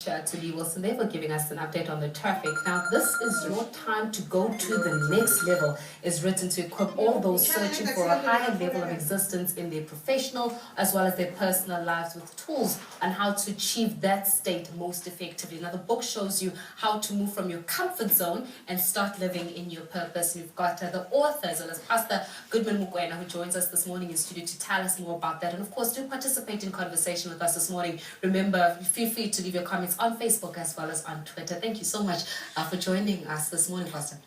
to Lee Wilson there for giving us an update on the traffic. Now, this is your time to go to the next level. Is written to equip all those searching for a higher level of existence in their professional as well as their personal lives with tools on how to achieve that state most effectively. Now, the book shows you how to move from your comfort zone and start living in your purpose. We've got the author as well as Pastor Goodman Mokwena, who joins us this morning in studio to tell us more about that. And of course, do participate in conversation with us this morning. Remember, feel free to leave your comments on Facebook as well as on Twitter. Thank you so much for joining us this morning, Pastor.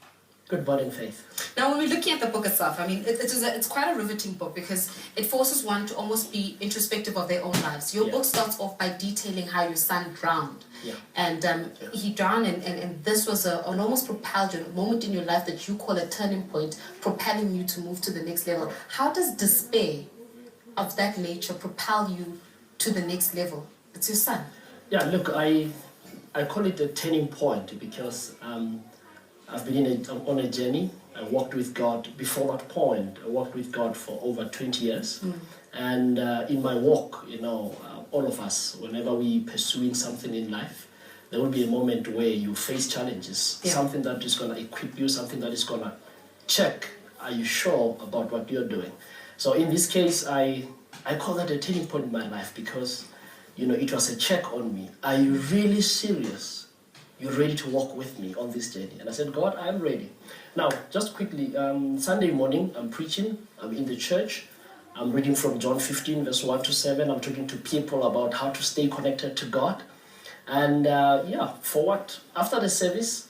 Good morning, Faith. Now, when we're looking at the book itself, I mean, it's quite a riveting book because it forces one to almost be introspective of their own lives. Your book starts off by detailing how your son drowned. Yeah. And he drowned, and this was an almost propelled you, a moment in your life that you call a turning point, propelling you to move to the next level. How does despair of that nature propel you to the next level? It's your son. Yeah, look, I call it a turning point because I've been on a journey. I walked with God before that point. I walked with God for over 20 years. And in my walk, all of us, whenever we pursuing something in life, there will be a moment where you face challenges, something that is going to equip you, something that is going to check, are you sure about what you're doing? So in this case, I call that a turning point in my life because, it was a check on me. Are you really serious? You're ready to walk with me on this journey? And I said, God, I'm ready. Now, just quickly, Sunday morning, I'm preaching, I'm in the church. I'm reading from John 15, verse 1 to 7. I'm talking to people about how to stay connected to God. And after the service,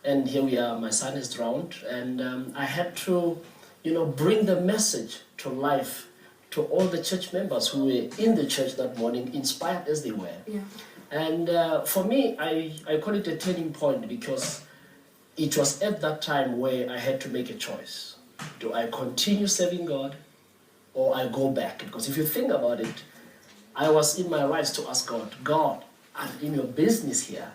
and here we are, my son is drowned, and I had to, bring the message to life to all the church members who were in the church that morning, inspired as they were. Yeah. And for me, I call it a turning point because it was at that time where I had to make a choice. Do I continue serving God or I go back? Because if you think about it, I was in my rights to ask God, I'm in your business here.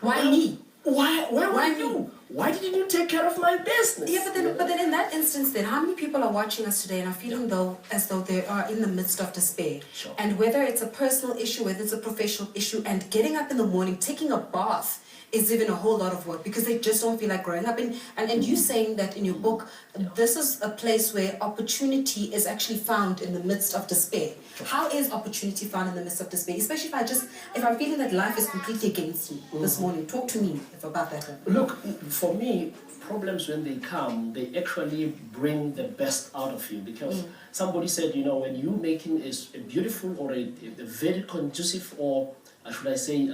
Why me? Why you? Why didn't you take care of my business? Yeah, but then in that instance, then how many people are watching us today and are feeling as though they are in the midst of despair? Sure. And whether it's a personal issue, whether it's a professional issue, and getting up in the morning, taking a bath is even a whole lot of work because they just don't feel like growing up. And you saying that in your book, this is a place where opportunity is actually found in the midst of despair. How is opportunity found in the midst of despair? Especially if I'm feeling that life is completely against me this morning. Talk to me about that. Look, for me, problems when they come, they actually bring the best out of you because somebody said, when you're making a beautiful or a very conducive or, should I say,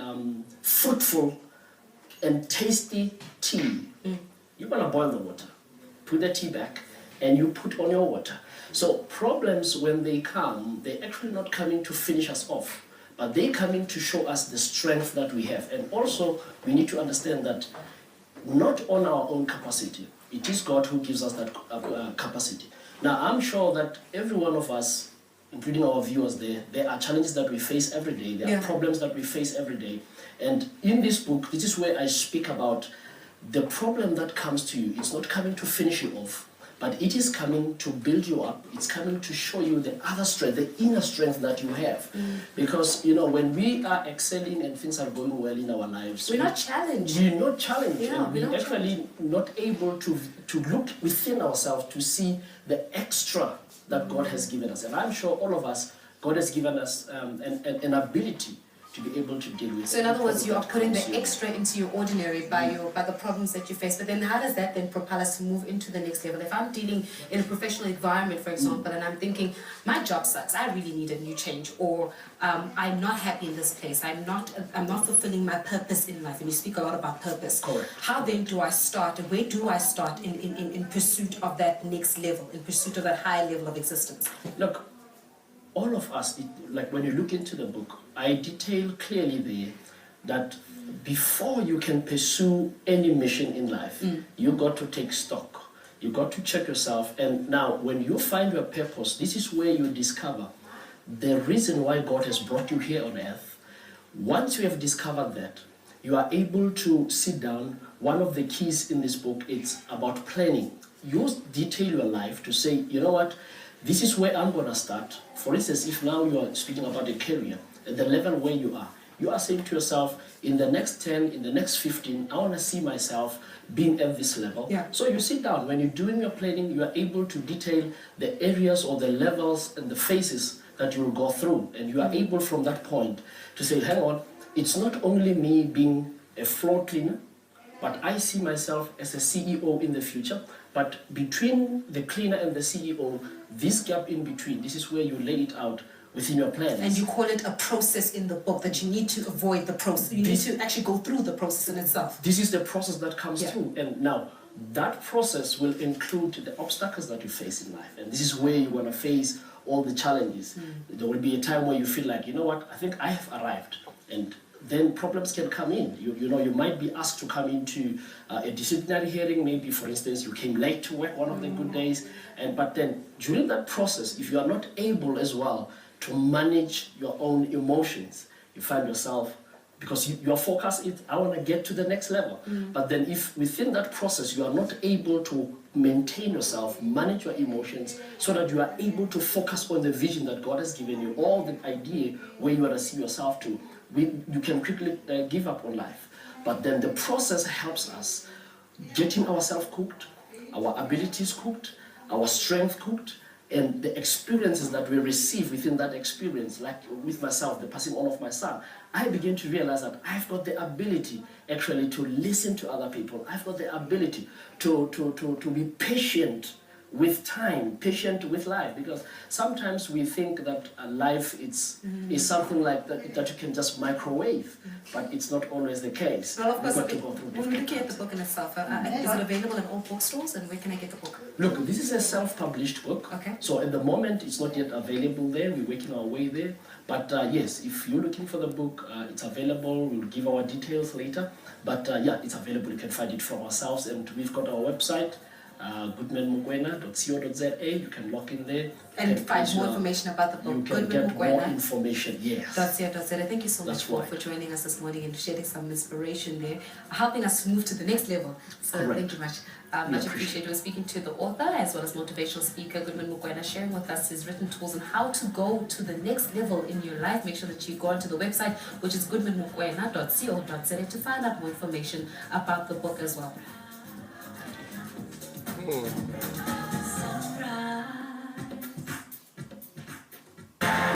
fruitful and tasty tea, you're going to boil the water, put the tea back, and you put on your water. So problems, when they come, they're actually not coming to finish us off, but they're coming to show us the strength that we have. And also, we need to understand that not on our own capacity, it is God who gives us that capacity. Now, I'm sure that every one of us, including our viewers there are challenges that we face every day. There are problems that we face every day. And in this book, this is where I speak about the problem that comes to you. It's not coming to finish you off, but it is coming to build you up. It's coming to show you the other strength, the inner strength that you have. Because, when we are excelling and things are going well in our lives, we're not challenged. We're not challenged. Yeah, and we're actually not able to look within ourselves to see the extra that God has given us. And I'm sure all of us, God has given us an ability to be able to deal with. So in other words, you are putting the extra into your ordinary by the problems that you face. But then how does that then propel us to move into the next level? If I'm dealing in a professional environment, for example, and I'm thinking, my job sucks, I really need a new change, or I'm not happy in this place, I'm not fulfilling my purpose in life, and you speak a lot about purpose. Correct. How then do I start, and where do I start in pursuit of that next level, in pursuit of that higher level of existence? Look, all of us, like when you look into the book, I detail clearly there that before you can pursue any mission in life, you got to take stock. You got to check yourself. And now, when you find your purpose, this is where you discover the reason why God has brought you here on earth. Once you have discovered that, you are able to sit down. One of the keys in this book, it's about planning. You detail your life to say, you know what, this is where I'm going to start. For instance, if now you are speaking about a career, at the level where you are, You are saying to yourself, in the next 10, in the next 15, I want to see myself being at this level. Yeah. So you sit down, when you're doing your planning, you are able to detail the areas or the levels and the phases that you will go through. And you are able from that point to say, hang on, it's not only me being a floor cleaner, but I see myself as a CEO in the future. But between the cleaner and the CEO, this gap in between, this is where you lay it out within your plans. And you call it a process in the book, that you need to avoid the process. You need to actually go through the process in itself. This is the process that comes Yeah. through. And now, that process will include the obstacles that you face in life. And this is where you're going to face all the challenges. There will be a time where you feel like, you know what, I think I have arrived. And then problems can come in. You know, you might be asked to come into a disciplinary hearing. Maybe, for instance, you came late to work one of the good days. But then during that process, if you are not able as well to manage your own emotions, you find yourself, because your focus is, I want to get to the next level. But then if within that process you are not able to maintain yourself, manage your emotions, so that you are able to focus on the vision that God has given you, or the idea where you want to see yourself to, you can quickly give up on life. But then the process helps us getting ourselves cooked, our abilities cooked, our strength cooked, and the experiences that we receive within that experience, like with myself, the passing on of my son, I begin to realize that I've got the ability actually to listen to other people. I've got the ability to be patient with time, patient with life, because sometimes we think that life is something like that you can just microwave, but it's not always the case. Well, of course, You've got to go through when we're looking at the book in itself, is it available in all bookstores, and where can I get the book? Look, this is a self-published book. Okay. So at the moment, it's not yet available there. We're working our way there. But yes, if you're looking for the book, it's available. We'll give our details later. But yeah, it's available. You can find it from ourselves. And we've got our website, goodmanmokwena.co.za. You can log in there. And find more information about the book. You can Goodman get more Mokwena. information, yes. That's it. Thank you so much for joining us this morning and sharing some inspiration there, helping us move to the next level. So Correct. thank you much. Much appreciated. We're speaking to the author as well as motivational speaker Goodman Mokwena, sharing with us his written tools on how to go to the next level in your life. Make sure that you go onto the website, which is goodmanmokwena.co.za, to find out more information about the book as well.